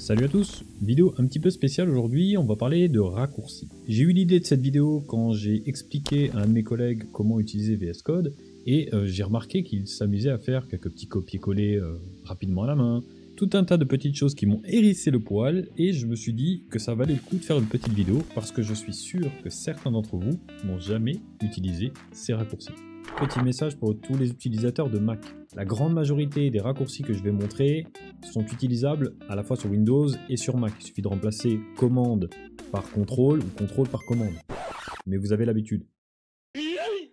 Salut à tous, vidéo un petit peu spéciale aujourd'hui, on va parler de raccourcis. J'ai eu l'idée de cette vidéo quand j'ai expliqué à un de mes collègues comment utiliser VS Code et j'ai remarqué qu'il s'amusait à faire quelques petits copier-coller rapidement à la main, tout un tas de petites choses qui m'ont hérissé le poil et je me suis dit que ça valait le coup de faire une petite vidéo parce que je suis sûr que certains d'entre vous n'ont jamais utilisé ces raccourcis. Petit message pour tous les utilisateurs de Mac. La grande majorité des raccourcis que je vais montrer sont utilisables à la fois sur Windows et sur Mac. Il suffit de remplacer commande par contrôle ou contrôle par commande. Mais vous avez l'habitude.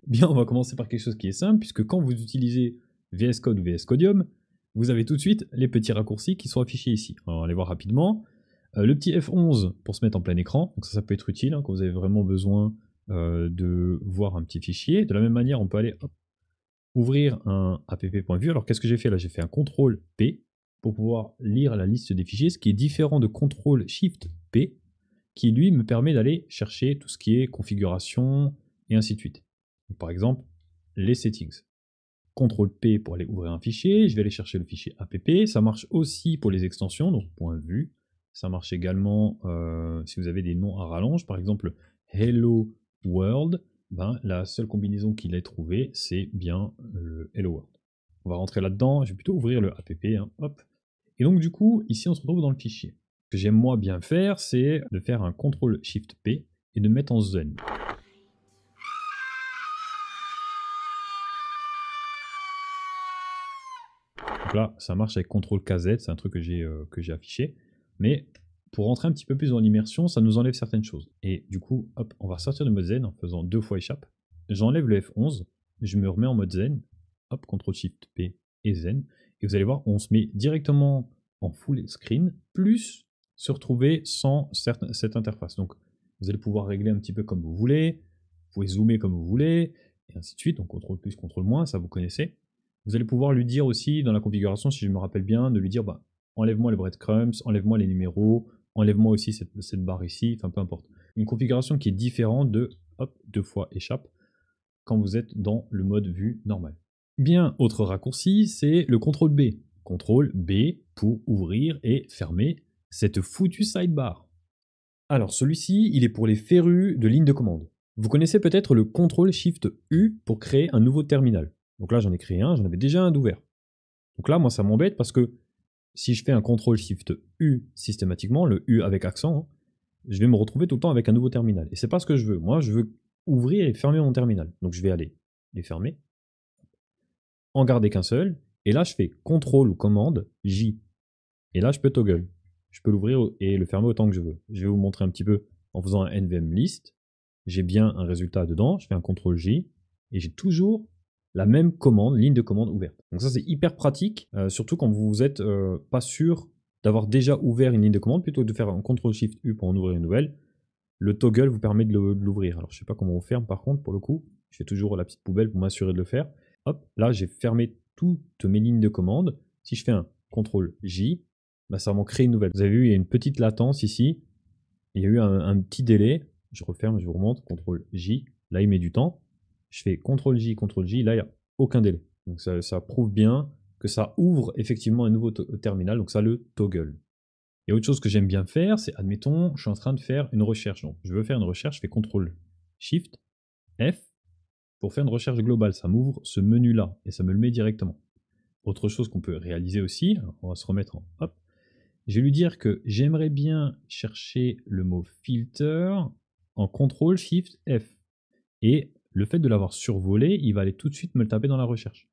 Bien, on va commencer par quelque chose qui est simple, puisque quand vous utilisez VS Code ou VS Codium, vous avez tout de suite les petits raccourcis qui sont affichés ici. Alors, on va les voir rapidement. Le petit F11 pour se mettre en plein écran, donc ça peut être utile quand vous avez vraiment besoin de voir un petit fichier. De la même manière, on peut aller ouvrir un app.vue. Alors qu'est-ce que j'ai fait là? J'ai fait un CTRL P pour pouvoir lire la liste des fichiers, ce qui est différent de CTRL SHIFT P, qui lui me permet d'aller chercher tout ce qui est configuration et ainsi de suite. Donc, par exemple, les settings. CTRL P pour aller ouvrir un fichier, je vais aller chercher le fichier app, ça marche aussi pour les extensions, donc .vue, ça marche également si vous avez des noms à rallonge, par exemple Hello World, la seule combinaison qu'il ait trouvée, c'est bien le Hello World. On va rentrer là-dedans, je vais plutôt ouvrir le app, hop. Et donc du coup, ici on se retrouve dans le fichier. Ce que j'aime moi bien faire, c'est de faire un CTRL SHIFT P et de mettre en zen. Donc là, ça marche avec CTRL KZ, c'est un truc que j'ai affiché. Mais pour rentrer un petit peu plus dans l'immersion, ça nous enlève certaines choses. Et du coup, hop, on va sortir de mode zen en faisant 2 fois échappe. J'enlève le F11, je me remets en mode zen, hop, CTRL SHIFT P et zen. Et vous allez voir, on se met directement en full screen, plus se retrouver sans cette interface. Donc vous allez pouvoir régler un petit peu comme vous voulez, vous pouvez zoomer comme vous voulez, et ainsi de suite. Donc CTRL plus, CTRL moins, ça vous connaissez. Vous allez pouvoir lui dire aussi dans la configuration, si je me rappelle bien, de lui dire enlève-moi les breadcrumbs, enlève-moi les numéros, enlève-moi aussi cette barre ici, enfin peu importe. Une configuration qui est différente de hop, 2 fois échappe quand vous êtes dans le mode vue normal. Bien, autre raccourci, c'est le CTRL B. CTRL B pour ouvrir et fermer cette foutue sidebar. Alors celui-ci, il est pour les férus de ligne de commande. Vous connaissez peut-être le CTRL SHIFT U pour créer un nouveau terminal. Donc là, j'en ai créé un, j'en avais déjà un d'ouvert. Donc là, moi, ça m'embête parce que si je fais un CTRL SHIFT U systématiquement, le U avec accent, je vais me retrouver tout le temps avec un nouveau terminal. Et c'est pas ce que je veux. Moi, je veux ouvrir et fermer mon terminal. Donc je vais aller les fermer, en garder qu'un seul. Et là, je fais CTRL ou commande J. Et là, je peux toggle. Je peux l'ouvrir et le fermer autant que je veux. Je vais vous montrer un petit peu en faisant un NVM list. J'ai bien un résultat dedans. Je fais un CTRL J et j'ai toujours la même commande, ligne de commande ouverte. Donc ça, c'est hyper pratique, surtout quand vous n'êtes pas sûr d'avoir déjà ouvert une ligne de commande, plutôt que de faire un CTRL SHIFT U pour en ouvrir une nouvelle. Le toggle vous permet de l'ouvrir. Alors, je ne sais pas comment on ferme par contre, pour le coup. Je fais toujours la petite poubelle pour m'assurer de le faire. Hop, là, j'ai fermé toutes mes lignes de commande. Si je fais un CTRL J, ça va m'en créer une nouvelle. Vous avez vu, il y a une petite latence ici. Il y a eu un petit délai. Je referme, je vous remonte, CTRL J. Là, il met du temps. Je fais CTRL J, CTRL J. Là, il n'y a aucun délai. Donc, ça prouve bien que ça ouvre effectivement un nouveau terminal. Donc, ça le toggle. Et autre chose que j'aime bien faire, c'est, admettons, je suis en train de faire une recherche. Donc, je veux faire une recherche, je fais CTRL SHIFT F pour faire une recherche globale. Ça m'ouvre ce menu-là et ça me le met directement. Autre chose qu'on peut réaliser aussi, on va se remettre en hop. Je vais lui dire que j'aimerais bien chercher le mot filter en CTRL SHIFT F. Et le fait de l'avoir survolé, il va aller tout de suite me le taper dans la recherche.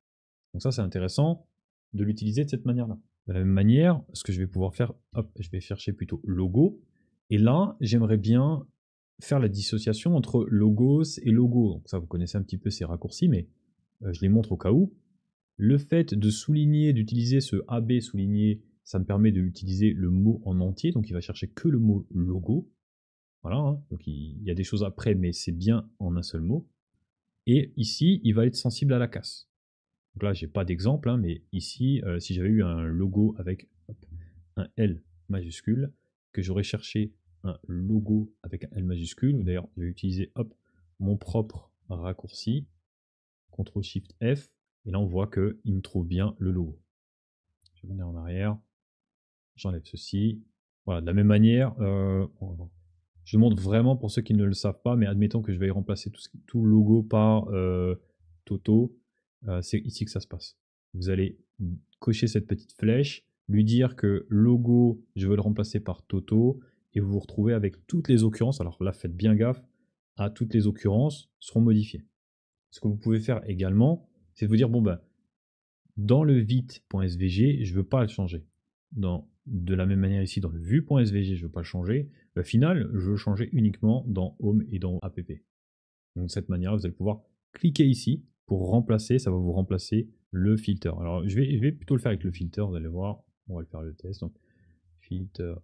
Donc ça, c'est intéressant de l'utiliser de cette manière-là. De la même manière, ce que je vais pouvoir faire, hop, je vais chercher plutôt logo. Et là, j'aimerais bien faire la dissociation entre logos et logo. Donc ça, vous connaissez un petit peu ces raccourcis, mais je les montre au cas où. Le fait de souligner, d'utiliser ce AB souligné, ça me permet d'utiliser le mot en entier. Donc il va chercher que le mot logo. Voilà, hein. Donc il y a des choses après, mais c'est bien en un seul mot. Et ici, il va être sensible à la casse. Donc là, j'ai pas d'exemple, mais ici, si j'avais eu un logo avec un L majuscule, que j'aurais cherché un logo avec un L majuscule, ou d'ailleurs, je vais utiliser mon propre raccourci, CTRL SHIFT F, et là, on voit qu'il me trouve bien le logo. Je vais venir en arrière, j'enlève ceci, Voilà, de la même manière, je montre vraiment pour ceux qui ne le savent pas, mais admettons que je vais remplacer tout le logo par Toto, c'est ici que ça se passe. Vous allez cocher cette petite flèche, lui dire que logo, je veux le remplacer par Toto, et vous vous retrouvez avec toutes les occurrences. Alors là, faites bien gaffe, à toutes les occurrences seront modifiées. Ce que vous pouvez faire également, c'est de vous dire, bon ben, dans le vite.svg, je ne veux pas le changer. De la même manière ici, dans le vue.svg, je ne veux pas le changer. Au final, je veux le changer uniquement dans Home et dans App. Donc de cette manière, vous allez pouvoir cliquer ici pour remplacer, ça va vous remplacer le filter. Alors je vais plutôt le faire avec le filter, vous allez voir, on va le faire le test. Donc filter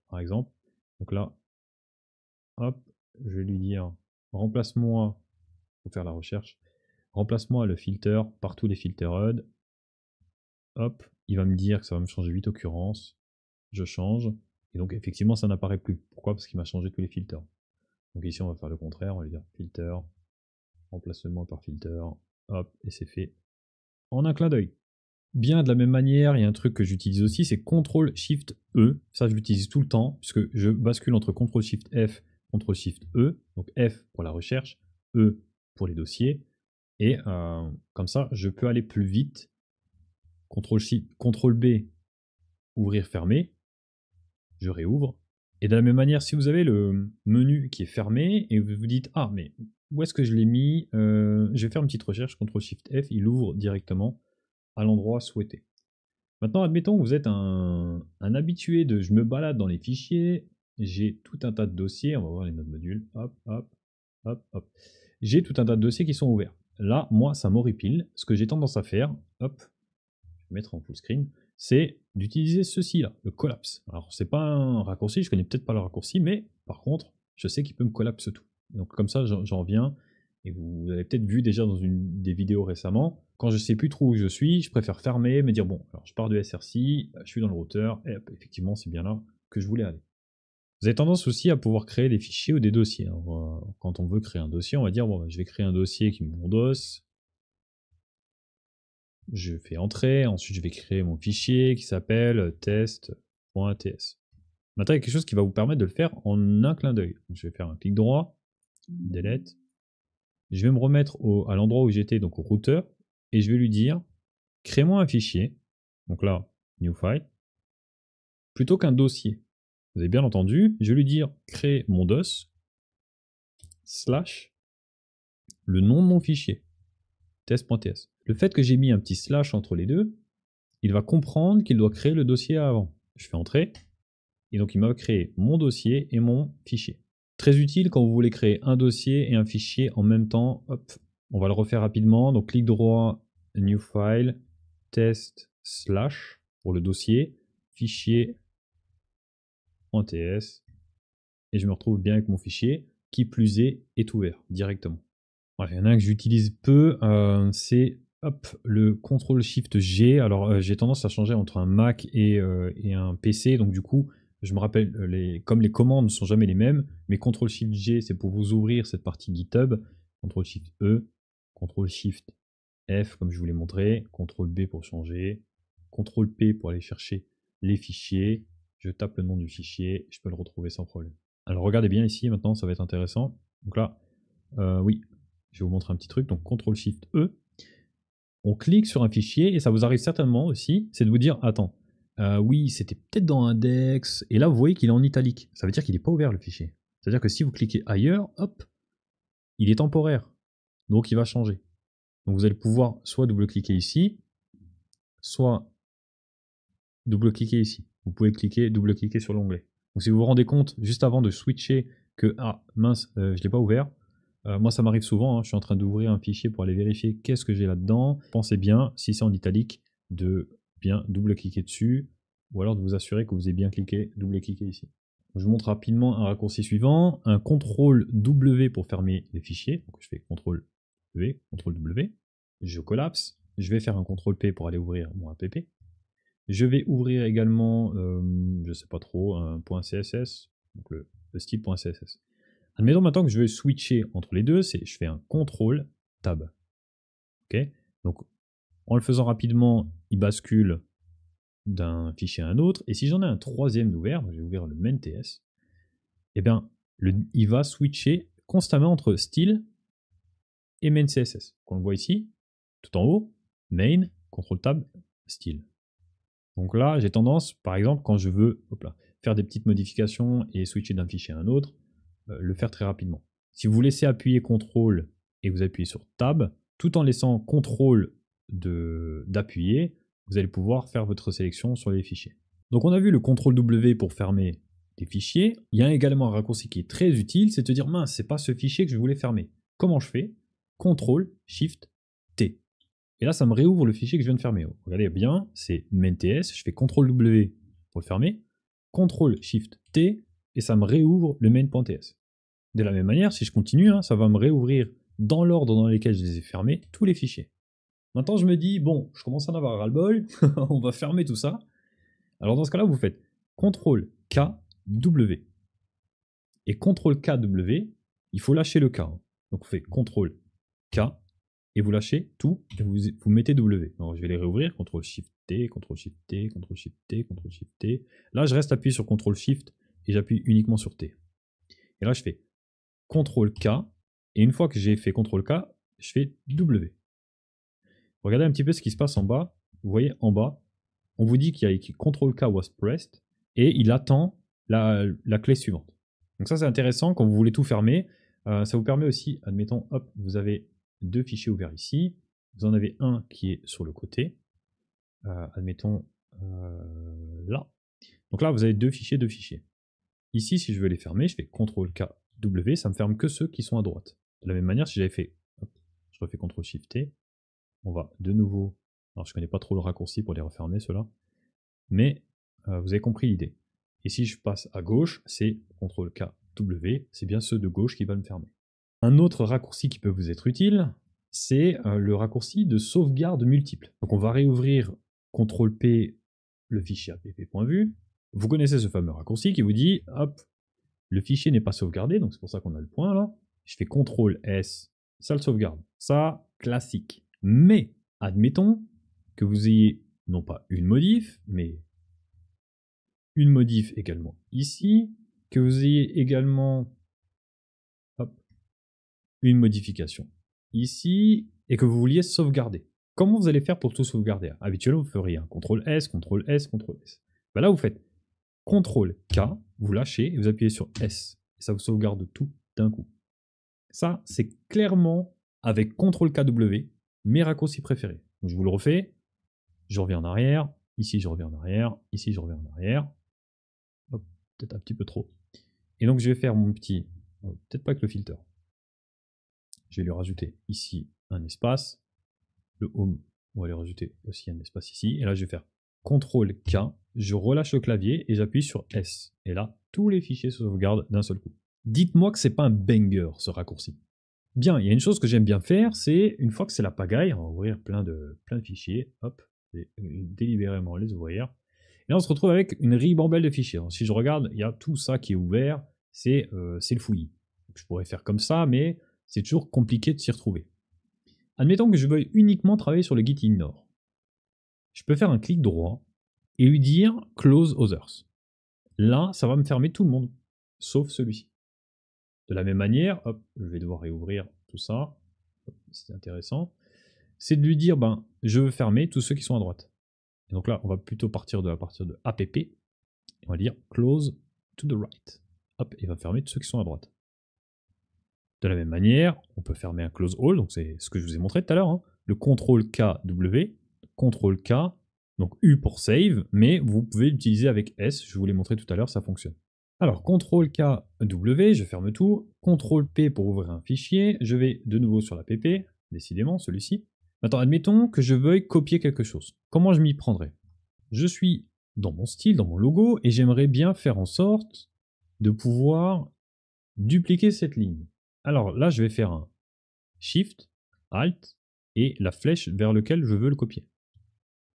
par exemple. Donc là, hop, je vais lui dire remplace-moi, pour faire la recherche, remplace-moi le filter par tous les filter HUD. Hop, il va me dire que ça va me changer 8 occurrences. Je change. Et donc effectivement, ça n'apparaît plus. Pourquoi? Parce qu'il m'a changé tous les filtres. Donc ici, on va faire le contraire. On va lui dire filter, remplacement par filter. Hop, et c'est fait en un clin d'œil. Bien de la même manière, il y a un truc que j'utilise aussi, c'est CTRL-SHIFT-E. Ça, je l'utilise tout le temps, puisque je bascule entre CTRL-SHIFT-F, CTRL-SHIFT-E. Donc F pour la recherche, E pour les dossiers. Et comme ça, je peux aller plus vite. CTRL-B, ouvrir, fermer. Je réouvre. Et de la même manière, si vous avez le menu qui est fermé et vous vous dites ah mais où est-ce que je l'ai mis, je vais faire une petite recherche, CTRL-SHIFT-F, il ouvre directement à l'endroit souhaité. Maintenant, admettons que vous êtes un habitué de je me balade dans les fichiers, j'ai tout un tas de dossiers, on va voir les notes modules, hop, hop, hop, hop. J'ai tout un tas de dossiers qui sont ouverts. Là, moi, ça m'horripile. Ce que j'ai tendance à faire, hop, je vais mettre en full screen, c'est d'utiliser ceci là, le collapse. Alors c'est pas un raccourci, je connais peut-être pas le raccourci, mais par contre, je sais qu'il peut me collapse tout. Et donc comme ça, j'en reviens. Et vous avez peut-être vu déjà dans des vidéos récemment, quand je sais plus trop où je suis, je préfère fermer, me dire bon, alors je pars de SRC, je suis dans le routeur, et hop, effectivement c'est bien là que je voulais aller. Vous avez tendance aussi à pouvoir créer des fichiers ou des dossiers. Quand on veut créer un dossier, on va dire bon, je vais créer un dossier qui me DOS. Je fais entrer, ensuite je vais créer mon fichier qui s'appelle test.ts. Maintenant, il y a quelque chose qui va vous permettre de le faire en un clin d'œil. Je vais faire un clic droit, delete. Je vais me remettre à l'endroit où j'étais, donc au routeur, et je vais lui dire crée-moi un fichier. Donc là, new file, plutôt qu'un dossier. Vous avez bien entendu, je vais lui dire crée mon DOS slash le nom de mon fichier test.ts. Le fait que j'ai mis un petit slash entre les deux, il va comprendre qu'il doit créer le dossier avant. Je fais entrer, et donc il m'a créé mon dossier et mon fichier. Très utile quand vous voulez créer un dossier et un fichier en même temps. Hop, on va le refaire rapidement. Donc clic droit, new file, test slash pour le dossier, fichier en TS, et je me retrouve bien avec mon fichier, qui plus est ouvert directement. Voilà, il y en a un que j'utilise peu, c'est le CTRL-SHIFT-G. Alors j'ai tendance à changer entre un Mac et un PC, donc du coup, je me rappelle, comme les commandes ne sont jamais les mêmes, mais CTRL-SHIFT-G, c'est pour vous ouvrir cette partie GitHub, CTRL-SHIFT-E, CTRL-SHIFT-F, comme je vous l'ai montré, CTRL-B pour changer, CTRL-P pour aller chercher les fichiers, je tape le nom du fichier, je peux le retrouver sans problème. Alors regardez bien ici, maintenant ça va être intéressant. Donc là, oui, je vais vous montrer un petit truc, donc CTRL-SHIFT-E. On clique sur un fichier et ça vous arrive certainement aussi, c'est de vous dire, attends, oui, c'était peut-être dans index, et là vous voyez qu'il est en italique. Ça veut dire qu'il n'est pas ouvert le fichier. C'est-à-dire que si vous cliquez ailleurs, hop, il est temporaire, donc il va changer. Donc vous allez pouvoir soit double-cliquer ici, soit double-cliquer ici. Vous pouvez double-cliquer sur l'onglet. Donc si vous vous rendez compte, juste avant de switcher, que, ah mince, je ne l'ai pas ouvert, moi ça m'arrive souvent, hein, je suis en train d'ouvrir un fichier pour aller vérifier qu'est-ce que j'ai là-dedans. Pensez bien, si c'est en italique, de bien double-cliquer dessus, ou alors de vous assurer que vous avez bien cliqué, double-cliqué ici. Je vous montre rapidement un raccourci suivant, un CTRL-W pour fermer les fichiers. Donc je fais CTRL-V, CTRL-W, je collapse, je vais faire un CTRL-P pour aller ouvrir mon app. Je vais ouvrir également, je ne sais pas trop, un .css, donc le style .css. Admettons maintenant que je veux switcher entre les deux, je fais un CTRL Tab. Ok, donc en le faisant rapidement, il bascule d'un fichier à un autre. Et si j'en ai un troisième d'ouvert, je vais ouvrir le main.ts, eh bien, il va switcher constamment entre style et main CSS. On le voit ici, tout en haut, main, CTRL tab, style. Donc là, j'ai tendance, par exemple, quand je veux faire des petites modifications et switcher d'un fichier à un autre, le faire très rapidement. Si vous laissez appuyer CTRL et vous appuyez sur Tab, tout en laissant CTRL d'appuyer, vous allez pouvoir faire votre sélection sur les fichiers. Donc on a vu le CTRL W pour fermer des fichiers. Il y a également un raccourci qui est très utile, c'est de dire mince, c'est pas ce fichier que je voulais fermer. Comment je fais? CTRL SHIFT T. Et là, ça me réouvre le fichier que je viens de fermer. Regardez bien, c'est main.ts, je fais CTRL W pour le fermer, CTRL SHIFT T, et ça me réouvre le main.ts. De la même manière, si je continue, ça va me réouvrir dans l'ordre dans lequel je les ai fermés, tous les fichiers. Maintenant, je me dis, bon, je commence à en avoir ras-le-bol, on va fermer tout ça. Alors dans ce cas-là, vous faites CTRL K W. Et CTRL K W, il faut lâcher le K. Donc on fait CTRL K, et vous lâchez tout, et vous mettez W. Alors je vais les réouvrir, CTRL SHIFT T, CTRL SHIFT T, CTRL SHIFT T, CTRL SHIFT T. Là, je reste appuyé sur CTRL SHIFT, et j'appuie uniquement sur T. Et là, je fais CTRL K, et une fois que j'ai fait CTRL K, je fais W. Regardez un petit peu ce qui se passe en bas. Vous voyez en bas, on vous dit qu'il y a écrit CTRL K was pressed, et il attend la clé suivante. Donc ça, c'est intéressant quand vous voulez tout fermer. Ça vous permet aussi, admettons, hop, vous avez deux fichiers ouverts ici. Vous en avez un qui est sur le côté. Admettons là. Donc là, vous avez deux fichiers, deux fichiers. Ici, si je veux les fermer, je fais CTRL K W, ça me ferme que ceux qui sont à droite. De la même manière, si j'avais fait, hop, je refais CTRL SHIFT T, on va de nouveau, alors je connais pas trop le raccourci pour les refermer ceux-là, mais vous avez compris l'idée. Et si je passe à gauche, c'est CTRL K W, c'est bien ceux de gauche qui va me fermer. Un autre raccourci qui peut vous être utile, c'est le raccourci de sauvegarde multiple. Donc on va réouvrir CTRL P le fichier app.vu. Vous connaissez ce fameux raccourci qui vous dit, hop, le fichier n'est pas sauvegardé, donc c'est pour ça qu'on a le point là. Je fais CTRL S, ça le sauvegarde. Ça, classique. Mais, admettons que vous ayez non pas une modif, mais une modif également ici, que vous ayez également hop, une modification ici, et que vous vouliez sauvegarder. Comment vous allez faire pour tout sauvegarder? Habituellement, vous feriez un CTRL S, CTRL S, CTRL S. Ben là, vous faites CTRL K, vous lâchez et vous appuyez sur S. Et ça vous sauvegarde tout d'un coup. Ça, c'est clairement avec CTRL K W, mes raccourcis préférés. Donc, je vous le refais. Je reviens en arrière. Ici, je reviens en arrière. Ici, je reviens en arrière. Hop, peut-être un petit peu trop. Et donc, je vais faire mon petit... peut-être pas avec le filter. Je vais lui rajouter ici un espace. Le home, on va lui rajouter aussi un espace ici. Et là, je vais faire CTRL K. Je relâche le clavier et j'appuie sur S. Et là, tous les fichiers se sauvegardent d'un seul coup. Dites-moi que c'est pas un banger, ce raccourci. Bien, il y a une chose que j'aime bien faire, c'est une fois que c'est la pagaille, on va ouvrir plein de fichiers, hop, et délibérément les ouvrir. Et là, on se retrouve avec une ribambelle de fichiers. Alors, si je regarde, il y a tout ça qui est ouvert, c'est le fouillis. Je pourrais faire comme ça, mais c'est toujours compliqué de s'y retrouver. Admettons que je veuille uniquement travailler sur le Git ignore. Je peux faire un clic droit et lui dire Close Others. Là, ça va me fermer tout le monde, sauf celui-ci. De la même manière, hop, je vais devoir réouvrir tout ça. C'est intéressant. C'est de lui dire, ben, je veux fermer tous ceux qui sont à droite. Et donc là, on va plutôt partir de app. Et on va dire close to the right. Hop, il va fermer tous ceux qui sont à droite. De la même manière, on peut fermer un close all, donc c'est ce que je vous ai montré tout à l'heure. Le CTRL K W, CTRL K, donc U pour save, mais vous pouvez l'utiliser avec S, je vous l'ai montré tout à l'heure, ça fonctionne. Alors, CTRL K W, je ferme tout. CTRL P pour ouvrir un fichier. Je vais de nouveau sur l'app, décidément, celui-ci. Maintenant, admettons que je veuille copier quelque chose. Comment je m'y prendrai? Je suis dans mon style, dans mon logo, et j'aimerais bien faire en sorte de pouvoir dupliquer cette ligne. Alors là, je vais faire un Shift, Alt, et la flèche vers laquelle je veux le copier.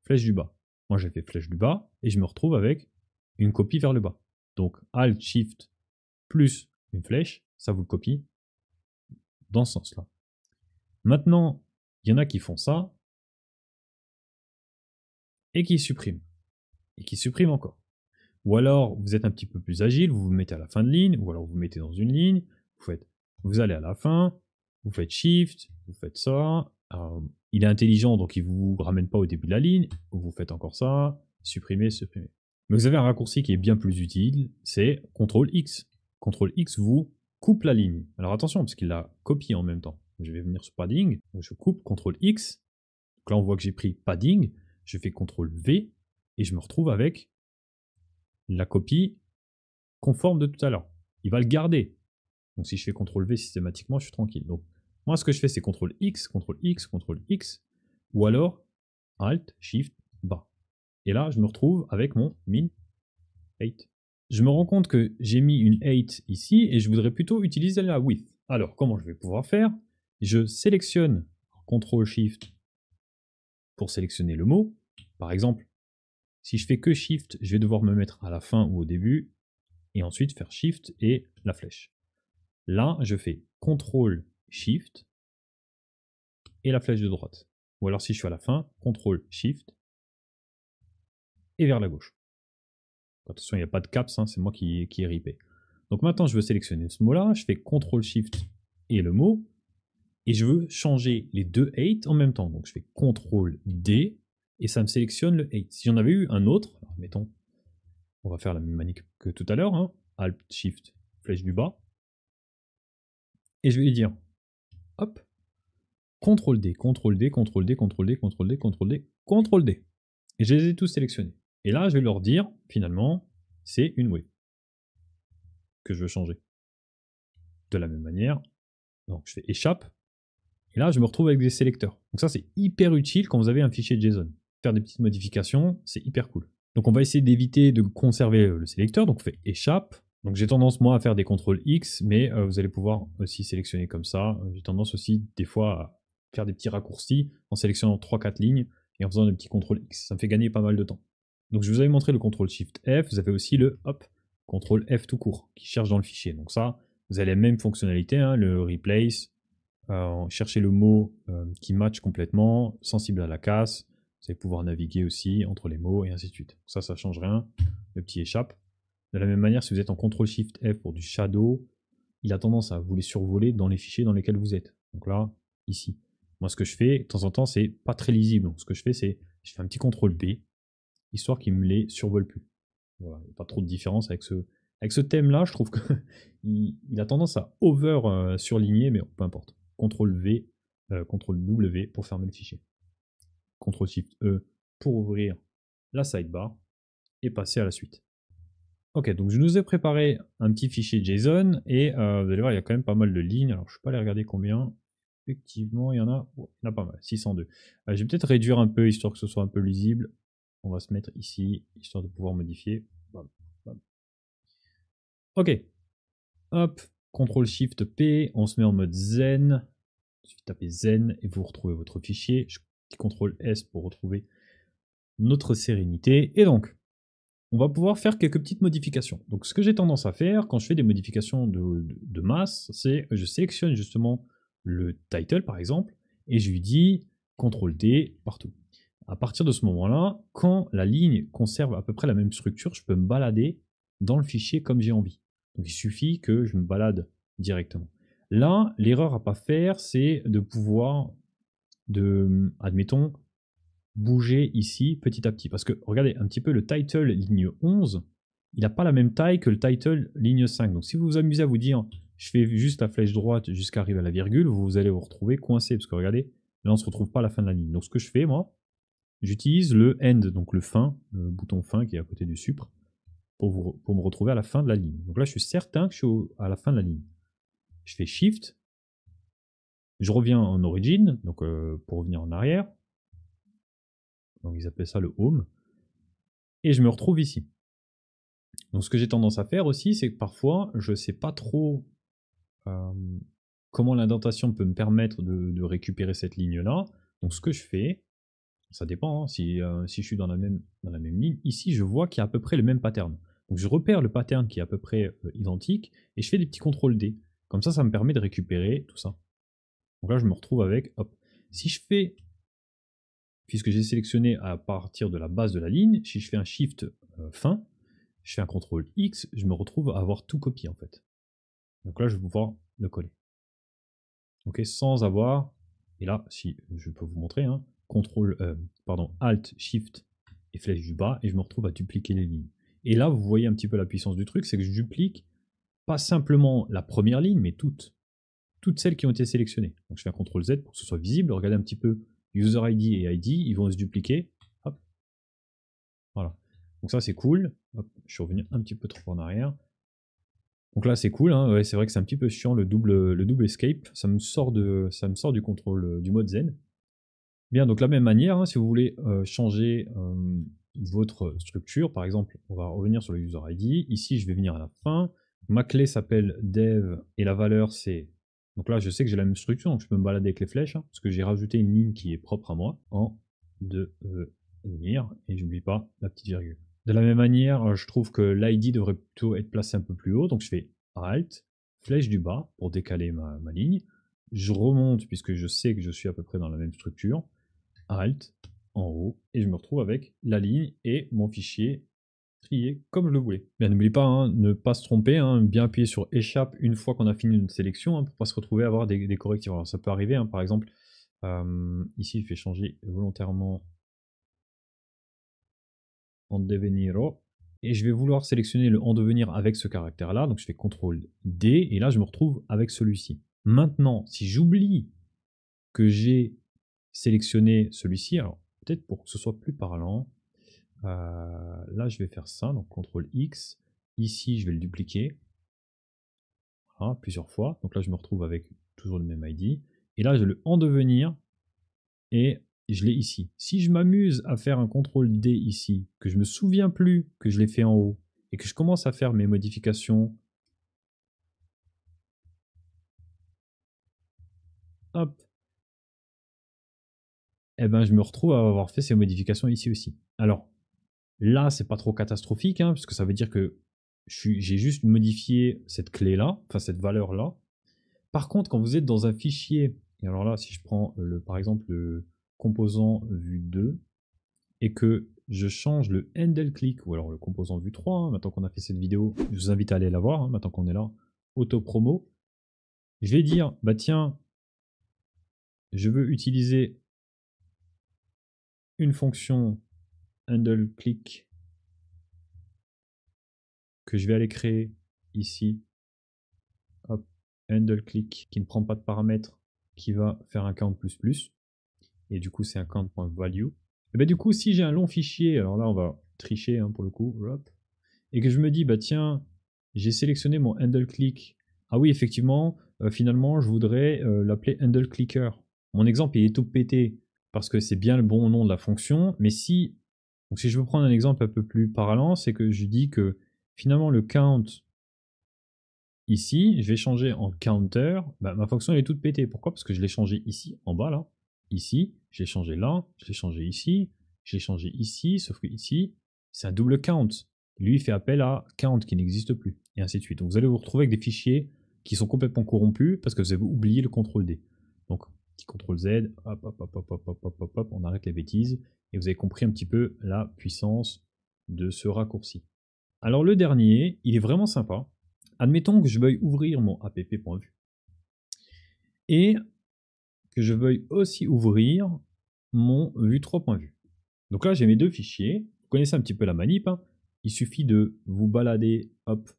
Flèche du bas. Moi, j'ai fait flèche du bas, et je me retrouve avec une copie vers le bas. Donc Alt, Shift, plus une flèche, ça vous le copie dans ce sens-là. Maintenant, il y en a qui font ça et qui suppriment. et qui supprime encore. Ou alors, vous êtes un petit peu plus agile, vous vous mettez à la fin de ligne, ou alors vous vous mettez dans une ligne, vous allez à la fin, vous faites Shift, vous faites ça. Il est intelligent, donc il ne vous ramène pas au début de la ligne, vous faites encore ça, supprimer, supprimer. Mais vous avez un raccourci qui est bien plus utile, c'est CTRL-X. CTRL-X vous coupe la ligne. Alors attention, parce qu'il l'a copié en même temps. Je vais venir sur padding, donc je coupe CTRL-X. Donc là, on voit que j'ai pris padding, je fais CTRL-V, et je me retrouve avec la copie conforme de tout à l'heure. Il va le garder. Donc si je fais CTRL-V systématiquement, je suis tranquille. Donc moi, ce que je fais, c'est CTRL-X, CTRL-X, CTRL-X, ou alors Alt, Shift, bas. Et là, je me retrouve avec mon min 8. Je me rends compte que j'ai mis une 8 ici, et je voudrais plutôt utiliser la width. Alors, comment je vais pouvoir faire? Je sélectionne CTRL-Shift pour sélectionner le mot. Par exemple, si je fais que Shift, je vais devoir me mettre à la fin ou au début, et ensuite faire Shift et la flèche. Là, je fais CTRL Shift et la flèche de droite. Ou alors si je suis à la fin, CTRL Shift et vers la gauche. Attention, il n'y a pas de caps, hein, c'est moi qui ai ripé. Donc maintenant, je veux sélectionner ce mot-là, je fais CTRL Shift et le mot, et je veux changer les deux 8 en même temps. Donc je fais CTRL D et ça me sélectionne le 8. Si j'en avais eu un autre, alors mettons, on va faire la même manip que tout à l'heure, hein, Alt Shift, flèche du bas, et je vais lui dire, hop, CTRL D, CTRL D, CTRL D, CTRL D, CTRL D, CTRL D, CTRL D. Et je les ai tous sélectionnés. Et là, je vais leur dire, finalement, c'est une wave que je veux changer. De la même manière, donc je fais échappe, et là, je me retrouve avec des sélecteurs. Donc ça, c'est hyper utile quand vous avez un fichier JSON. Faire des petites modifications, c'est hyper cool. Donc on va essayer d'éviter de conserver le sélecteur, donc on fait échappe. Donc j'ai tendance, moi, à faire des CTRL X, mais vous allez pouvoir aussi sélectionner comme ça. J'ai tendance aussi, des fois, à faire des petits raccourcis en sélectionnant 3-4 lignes et en faisant des petits CTRL X. Ça me fait gagner pas mal de temps. Donc je vous avais montré le CTRL Shift F, vous avez aussi le CTRL F tout court, qui cherche dans le fichier. Donc ça, vous avez la même fonctionnalité, hein, le replace, chercher le mot qui match complètement, sensible à la casse. Vous allez pouvoir naviguer aussi entre les mots et ainsi de suite. Ça ne change rien. Le petit échappe. De la même manière, si vous êtes en CTRL-SHIFT-F pour du shadow, il a tendance à vous les survoler dans les fichiers dans lesquels vous êtes. Donc là, ici. Moi, ce que je fais, de temps en temps, c'est pas très lisible. Donc ce que je fais, c'est je fais un petit CTRL-B, histoire qu'il me les survole plus. Voilà, il n'y a pas trop de différence avec ce thème-là. Je trouve qu'il a tendance à over-surligner, mais peu importe. CTRL-V, CTRL-W pour fermer le fichier. CTRL-SHIFT-E pour ouvrir la sidebar et passer à la suite. Ok, donc je nous ai préparé un petit fichier JSON et vous allez voir, il y a quand même pas mal de lignes. Alors je ne vais pas aller regarder combien. Effectivement, il y en a pas mal, 602. Je vais peut-être réduire un peu histoire que ce soit un peu lisible. On va se mettre ici, histoire de pouvoir modifier. Bam, bam. Ok, hop, CTRL-SHIFT-P, on se met en mode zen. Il suffit de taper zen et vous retrouvez votre fichier. CTRL-S pour retrouver notre sérénité. Et donc, on va pouvoir faire quelques petites modifications. Donc ce que j'ai tendance à faire quand je fais des modifications de masse, c'est je sélectionne justement le title par exemple, et je lui dis CTRL-D partout. À partir de ce moment-là, quand la ligne conserve à peu près la même structure, je peux me balader dans le fichier comme j'ai envie. Donc il suffit que je me balade directement. Là, l'erreur à ne pas faire, c'est de pouvoir, admettons, bouger ici petit à petit. Parce que regardez un petit peu le title ligne 11, il n'a pas la même taille que le title ligne 5. Donc si vous vous amusez à vous dire je fais juste la flèche droite jusqu'à arriver à la virgule, vous allez vous retrouver coincé. Parce que regardez, là on ne se retrouve pas à la fin de la ligne. Donc ce que je fais moi, j'utilise le end, donc le fin, le bouton fin qui est à côté du supre, pour me retrouver à la fin de la ligne. Donc là je suis certain que je suis à la fin de la ligne. Je fais Shift, je reviens en origin, donc pour revenir en arrière. Donc ils appellent ça le home. Et je me retrouve ici. Donc ce que j'ai tendance à faire aussi, c'est que parfois, je ne sais pas trop comment l'indentation peut me permettre de récupérer cette ligne-là. Donc ce que je fais, ça dépend, hein, si je suis dans la même ligne, ici je vois qu'il y a à peu près le même pattern. Donc je repère le pattern qui est à peu près identique, et je fais des petits CTRL-D. Comme ça me permet de récupérer tout ça. Donc là je me retrouve avec, hop. Si je fais puisque j'ai sélectionné à partir de la base de la ligne, si je fais un Shift fin, je fais un CTRL X, je me retrouve à avoir tout copié en fait. Donc là, je vais pouvoir le coller. Ok, sans avoir, et là, si je peux vous montrer, hein, Alt, Shift et flèche du bas, et je me retrouve à dupliquer les lignes. Et là, vous voyez un petit peu la puissance du truc, c'est que je duplique pas simplement la première ligne, mais toutes celles qui ont été sélectionnées. Donc je fais un CTRL Z pour que ce soit visible. Regardez un petit peu User ID et ID, ils vont se dupliquer. Hop. Voilà. Donc ça c'est cool. Hop. Je suis revenu un petit peu trop en arrière. Donc là c'est cool, hein. Ouais, c'est vrai que c'est un petit peu chiant le double escape. Ça me sort du contrôle du mode zen. Bien, donc de la même manière, hein, si vous voulez changer votre structure, par exemple, on va revenir sur le User ID. Ici, je vais venir à la fin. Ma clé s'appelle dev et la valeur c'est... Donc là, je sais que j'ai la même structure, donc je peux me balader avec les flèches, hein, parce que j'ai rajouté une ligne qui est propre à moi en devenir, et j'oublie pas la petite virgule. De la même manière, je trouve que l'ID devrait plutôt être placé un peu plus haut, donc je fais Alt, flèche du bas pour décaler ma ligne. Je remonte puisque je sais que je suis à peu près dans la même structure. Alt en haut, et je me retrouve avec la ligne et mon fichier trié comme je le voulais. Bien, n'oubliez pas, hein, ne pas se tromper, hein, bien appuyer sur échappe une fois qu'on a fini une sélection, hein, pour pas se retrouver à avoir des correctifs. Alors ça peut arriver, hein, par exemple, ici je vais changer volontairement en devenir, et je vais vouloir sélectionner le en devenir avec ce caractère là, donc je fais CTRL D, et là je me retrouve avec celui-ci. Maintenant, si j'oublie que j'ai sélectionné celui-ci, alors peut-être pour que ce soit plus parlant, là je vais faire ça, donc CTRL X, ici je vais le dupliquer, voilà, plusieurs fois, donc là je me retrouve avec toujours le même ID, et là je le en devenir, et je l'ai ici. Si je m'amuse à faire un CTRL D ici, que je me souviens plus que je l'ai fait en haut, et que je commence à faire mes modifications, hop, et ben je me retrouve à avoir fait ces modifications ici aussi. Alors, là, c'est pas trop catastrophique, hein, parce que ça veut dire que j'ai juste modifié cette clé-là, enfin cette valeur-là. Par contre, quand vous êtes dans un fichier, et alors là, si je prends par exemple le composant vue 2, et que je change le handle click, ou alors le composant vue 3, hein, maintenant qu'on a fait cette vidéo, je vous invite à aller la voir, hein, maintenant qu'on est là, auto-promo, je vais dire, bah tiens, je veux utiliser une fonction handle click que je vais aller créer ici. Hop, handle click qui ne prend pas de paramètres, qui va faire un count plus plus, et du coup c'est un count.value. Et bah du coup si j'ai un long fichier, alors là on va tricher, hein, pour le coup, hop, et que je me dis bah tiens, j'ai sélectionné mon handle click, ah oui effectivement, finalement je voudrais l'appeler handle clicker. Mon exemple il est tout pété parce que c'est bien le bon nom de la fonction, mais si, donc si je veux prendre un exemple un peu plus parlant, c'est que je dis que finalement le count ici, je vais changer en counter, bah, ma fonction elle est toute pétée. Pourquoi? Parce que je l'ai changé ici, en bas là, ici, je l'ai changé là, je l'ai changé ici, je l'ai changé ici, sauf que ici, c'est un double count. Lui, il fait appel à count qui n'existe plus, et ainsi de suite. Donc vous allez vous retrouver avec des fichiers qui sont complètement corrompus parce que vous avez oublié le CTRL D. Donc, petit CTRL Z, hop, hop, hop, hop, hop, hop, hop, hop, hop, on arrête les bêtises, et vous avez compris un petit peu la puissance de ce raccourci. Alors le dernier, il est vraiment sympa. Admettons que je veuille ouvrir mon app.vue et que je veuille aussi ouvrir mon vue3.vue. Donc là, j'ai mes deux fichiers. Vous connaissez un petit peu la manip, hein. Il suffit de vous balader, hop,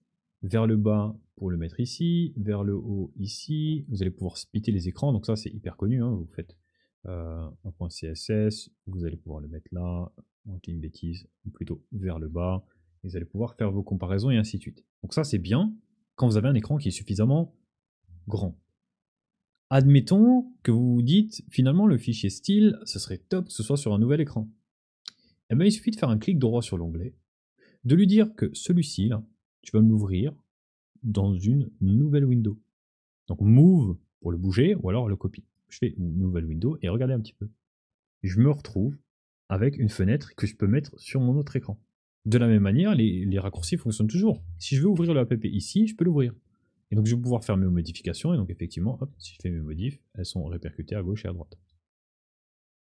vers le bas pour le mettre ici, vers le haut ici. Vous allez pouvoir splitter les écrans. Donc ça, c'est hyper connu, hein. Vous faites un point CSS, vous allez pouvoir le mettre là, on dit une bêtise, ou plutôt vers le bas. Et vous allez pouvoir faire vos comparaisons et ainsi de suite. Donc ça, c'est bien quand vous avez un écran qui est suffisamment grand. Admettons que vous vous dites, finalement, le fichier style, ce serait top que ce soit sur un nouvel écran. Et bien, il suffit de faire un clic droit sur l'onglet, de lui dire que celui-ci, là, tu vas m'ouvrir dans une nouvelle window. Donc, move pour le bouger, ou alors le copie. Je fais une nouvelle window, et regardez un petit peu. Je me retrouve avec une fenêtre que je peux mettre sur mon autre écran. De la même manière, les raccourcis fonctionnent toujours. Si je veux ouvrir le app ici, je peux l'ouvrir. Et donc je vais pouvoir faire mes modifications, et donc effectivement, hop, si je fais mes modifs, elles sont répercutées à gauche et à droite.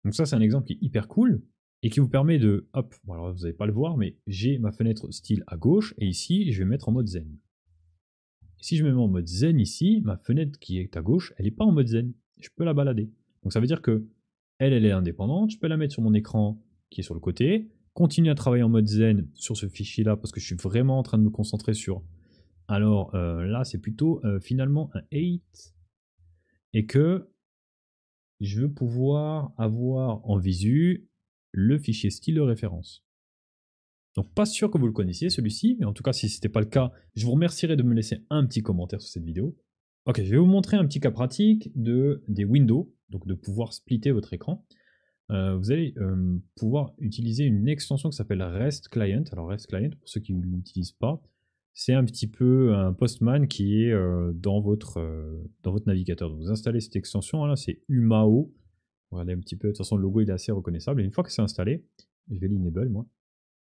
Donc ça, c'est un exemple qui est hyper cool et qui vous permet de, hop, bon alors vous n'allez pas le voir, mais j'ai ma fenêtre style à gauche et ici, je vais mettre en mode zen. Et si je me mets en mode zen ici, ma fenêtre qui est à gauche, elle n'est pas en mode zen. Je peux la balader. Donc ça veut dire que elle est indépendante. Je peux la mettre sur mon écran qui est sur le côté, continuer à travailler en mode zen sur ce fichier-là parce que je suis vraiment en train de me concentrer sur. Alors là, c'est plutôt finalement un 8 et que je veux pouvoir avoir en visu le fichier style de référence. Donc pas sûr que vous le connaissiez celui-ci, mais en tout cas si ce n'était pas le cas, je vous remercierais de me laisser un petit commentaire sur cette vidéo. Ok, je vais vous montrer un petit cas pratique des windows, donc de pouvoir splitter votre écran. Vous allez pouvoir utiliser une extension qui s'appelle REST Client. Alors REST Client, pour ceux qui ne l'utilisent pas, c'est un petit peu un postman qui est dans votre navigateur. Donc vous installez cette extension, là c'est Umao. Regardez un petit peu, de toute façon le logo il est assez reconnaissable. Et une fois que c'est installé, je vais l'enable moi.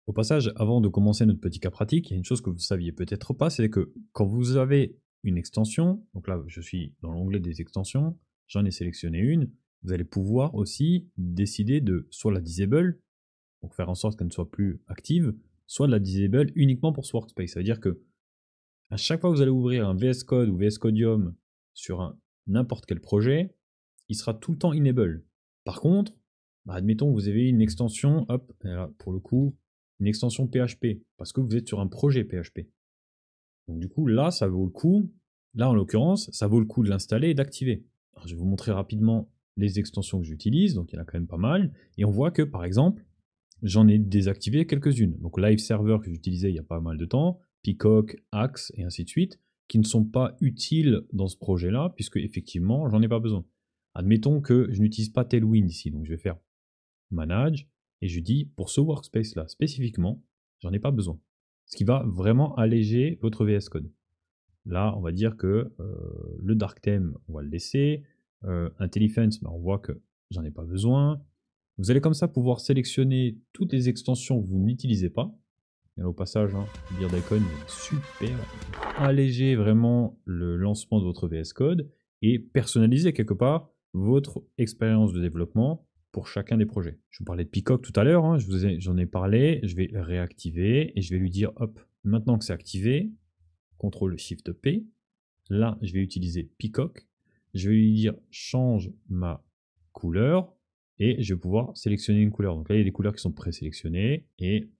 Au passage, avant de commencer notre petit cas pratique, il y a une chose que vous ne saviez peut-être pas, c'est que quand vous avez une extension, donc là je suis dans l'onglet des extensions, j'en ai sélectionné une, vous allez pouvoir aussi décider de soit la disable, donc faire en sorte qu'elle ne soit plus active, soit de la disable uniquement pour ce workspace. Ça veut dire que à chaque fois que vous allez ouvrir un VS Code ou VS Codium sur n'importe quel projet, il sera tout le temps enable. Par contre, admettons que vous avez une extension, hop, là, pour le coup, une extension PHP, parce que vous êtes sur un projet PHP. Donc du coup, là, ça vaut le coup, là en l'occurrence, ça vaut le coup de l'installer et d'activer. Je vais vous montrer rapidement les extensions que j'utilise, donc il y en a quand même pas mal, et on voit que par exemple, j'en ai désactivé quelques-unes. Donc Live Server que j'utilisais il y a pas mal de temps, Peacock, Axe et ainsi de suite, qui ne sont pas utiles dans ce projet-là, puisque effectivement, j'en ai pas besoin. Admettons que je n'utilise pas Tailwind ici, donc je vais faire Manage, et je dis pour ce workspace-là spécifiquement, j'en ai pas besoin. Ce qui va vraiment alléger votre VS Code. Là, on va dire que le Dark Theme, on va le laisser. IntelliFence, on voit que j'en ai pas besoin. Vous allez comme ça pouvoir sélectionner toutes les extensions que vous n'utilisez pas. Et au passage, BeardIcon est super. Alléger vraiment le lancement de votre VS Code et personnaliser quelque part votre expérience de développement pour chacun des projets. Je vous parlais de Peacock tout à l'heure, j'en ai parlé, je vais réactiver et je vais lui dire, hop, maintenant que c'est activé, CTRL-SHIFT-P, là je vais utiliser Peacock, je vais lui dire change ma couleur et je vais pouvoir sélectionner une couleur. Donc là il y a des couleurs qui sont présélectionnées et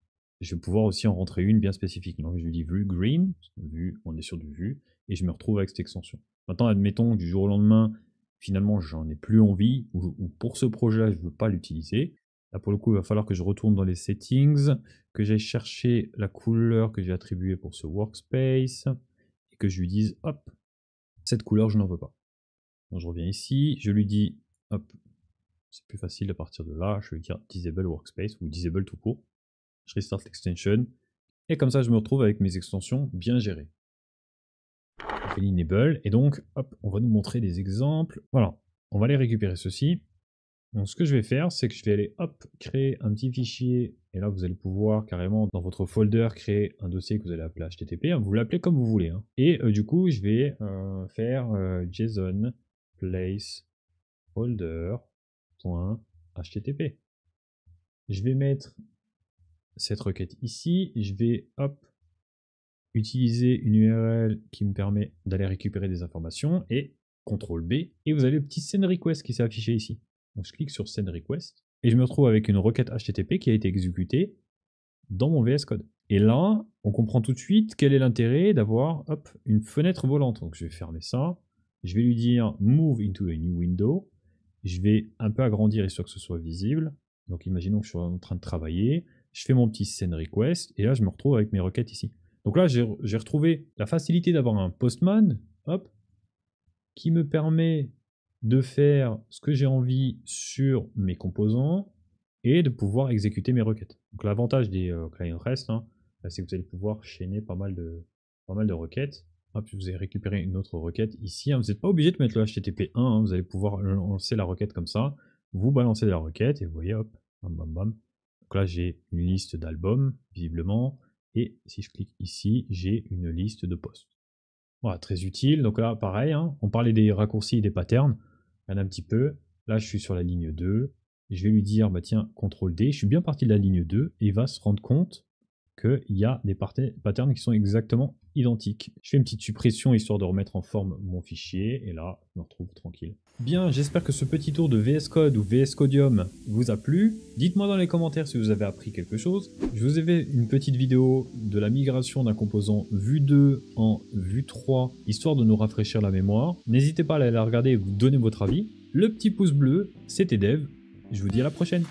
je vais pouvoir aussi en rentrer une bien spécifique. Donc je lui dis vue green, vue, on est sur du vue, et je me retrouve avec cette extension. Maintenant admettons du jour au lendemain, finalement j'en ai plus envie, ou pour ce projet-là je ne veux pas l'utiliser. Là pour le coup il va falloir que je retourne dans les settings, que j'aille chercher la couleur que j'ai attribuée pour ce workspace, et que je lui dise hop, cette couleur je n'en veux pas. Donc je reviens ici, je lui dis hop, c'est plus facile à partir de là, je vais lui dire disable workspace ou disable tout court. Je restart l'extension, et comme ça je me retrouve avec mes extensions bien gérées. On fait l'enable, et donc hop, on va nous montrer des exemples. Voilà, on va aller récupérer ceci. Donc ce que je vais faire, c'est que je vais aller hop, créer un petit fichier, et là vous allez pouvoir carrément dans votre folder créer un dossier que vous allez appeler HTTP, vous l'appelez comme vous voulez. Et du coup je vais faire JSON place folder.http. Je vais mettre cette requête ici, je vais hop, utiliser une URL qui me permet d'aller récupérer des informations, et CTRL B, et vous avez le petit send request qui s'est affiché ici. Donc je clique sur send request, et je me retrouve avec une requête HTTP qui a été exécutée dans mon VS Code. Et là, on comprend tout de suite quel est l'intérêt d'avoir une fenêtre volante. Donc je vais fermer ça, je vais lui dire move into a new window, je vais un peu agrandir histoire que ce soit visible. Donc imaginons que je suis en train de travailler, je fais mon petit send request, et là je me retrouve avec mes requêtes ici. Donc là j'ai retrouvé la facilité d'avoir un postman, hop, qui me permet de faire ce que j'ai envie sur mes composants et de pouvoir exécuter mes requêtes. Donc l'avantage des client REST, c'est que vous allez pouvoir chaîner pas mal de requêtes. Hop, vous allez récupérer une autre requête ici. Vous n'êtes pas obligé de mettre le HTTP1, vous allez pouvoir lancer la requête comme ça. Vous balancez la requête et vous voyez, hop, bam bam bam. Donc là j'ai une liste d'albums, visiblement, et si je clique ici, j'ai une liste de posts. Voilà, très utile. Donc là, pareil, on parlait des raccourcis et des patterns. Regarde un petit peu. Là, je suis sur la ligne 2. Je vais lui dire, bah tiens, CTRL D, je suis bien parti de la ligne 2, et il va se rendre compte qu'il y a des patterns qui sont exactement identiques. Je fais une petite suppression histoire de remettre en forme mon fichier, et là, je me retrouve tranquille. Bien, j'espère que ce petit tour de VS Code ou VS Codium vous a plu. Dites-moi dans les commentaires si vous avez appris quelque chose. Je vous ai fait une petite vidéo de la migration d'un composant Vue 2 en Vue 3, histoire de nous rafraîchir la mémoire. N'hésitez pas à aller la regarder et vous donner votre avis. Le petit pouce bleu, c'était Dev. Je vous dis à la prochaine.